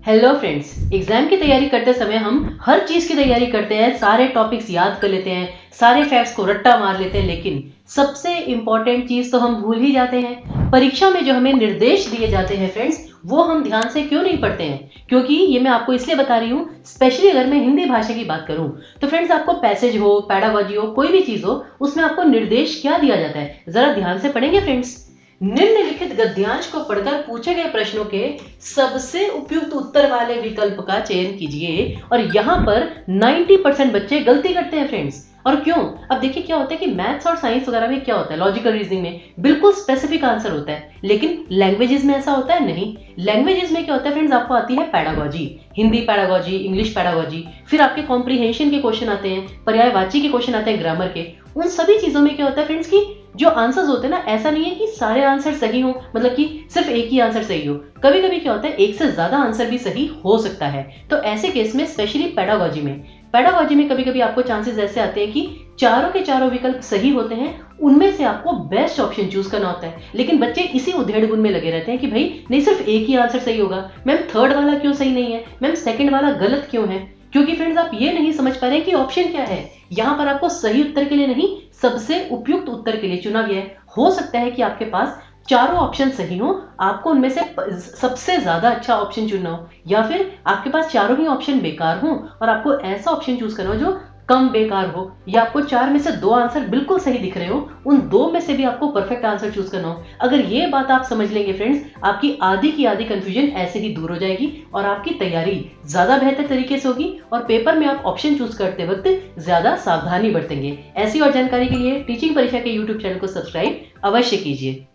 Hello friends, exam की तैयारी करते समय हम हर चीज की तैयारी करते हैं, सारे टॉपिक्स याद कर लेते हैं, सारे फैक्ट्स को रट्टा मार लेते हैं, लेकिन सबसे इंपॉर्टेंट चीज तो हम भूल ही जाते हैं। परीक्षा में जो हमें निर्देश दिए जाते हैं फ्रेंड्स, वो हम ध्यान से क्यों नहीं पढ़ते हैं? क्योंकि ये मैं आपको इसलिए बता रही हूँ, स्पेशली अगर मैं हिंदी भाषा की बात करूँ तो फ्रेंड्स, आपको पैसेज हो, पैडागॉजी हो, कोई भी चीज हो, उसमें आपको निर्देश क्या दिया जाता है, जरा ध्यान से पढ़ेंगे फ्रेंड्स। निम्नलिखित गद्यांश को पढ़कर पूछे गए प्रश्नों के सबसे उपयुक्त उत्तर वाले विकल्प का चयन कीजिए। और यहाँ पर 90% बच्चे गलती करते हैं फ्रेंड्स। और क्यों? अब देखिए क्या होता है कि मैथ्स और साइंस वगैरह में क्या होता है, लॉजिकल रीजनिंग में बिल्कुल स्पेसिफिक आंसर होता है, लेकिन लैंग्वेजेस में ऐसा होता है नहीं। लैंग्वेजेस में क्या होता है फ्रेंड्स, आपको आती है pedagogy, Hindi pedagogy, English pedagogy, फिर आपके कॉम्प्रिहेंशन के क्वेश्चन आते हैं, पर्यायवाची के क्वेश्चन आते हैं, ग्रामर के। उन सभी चीजों में क्या होता है फ्रेंड्स कि जो आंसर्स होते हैं ना, ऐसा नहीं है कि सारे आंसर सही हो, मतलब कि सिर्फ एक ही आंसर सही हो। कभी कभी क्या होता है, एक से ज्यादा आंसर भी सही हो सकता है। तो ऐसे केस में स्पेशली पैडागॉजी में कभी कभी आपको चांसेस ऐसे आते हैं कि चारों के चारों विकल्प सही होते हैं, उनमें से आपको बेस्ट ऑप्शन चूज करना होता है। लेकिन बच्चे इसी उधेड़ बुन में लगे रहते हैं कि भाई नहीं, सिर्फ एक ही आंसर सही होगा, मैम थर्ड वाला क्यों सही नहीं है, मैम सेकंड वाला गलत क्यों है? क्योंकि फ्रेंड्स, आप ये नहीं समझ पा रहे कि ऑप्शन क्या है। यहाँ पर आपको सही उत्तर के लिए नहीं, सबसे उपयुक्त उत्तर के लिए चुना गया है। हो सकता है कि आपके पास चारों ऑप्शन सही हो, आपको उनमें से सबसे ज्यादा अच्छा ऑप्शन चुनना हो, या फिर आपके पास चारों ही ऑप्शन बेकार हो और आपको ऐसा ऑप्शन चूज करना हो जो कम बेकार हो, या आपको चार में से दो आंसर बिल्कुल सही दिख रहे हो, उन दो में से भी आपको परफेक्ट आंसर चूज करना हो। अगर ये बात आप समझ लेंगे फ्रेंड्स, आपकी आधी की आधी कंफ्यूजन ऐसे ही दूर हो जाएगी और आपकी तैयारी ज्यादा बेहतर तरीके से होगी और पेपर में आप ऑप्शन चूज करते वक्त ज्यादा सावधानी बरतेंगे। ऐसी और जानकारी के लिए टीचिंग परीक्षा के यूट्यूब चैनल को सब्सक्राइब अवश्य कीजिए।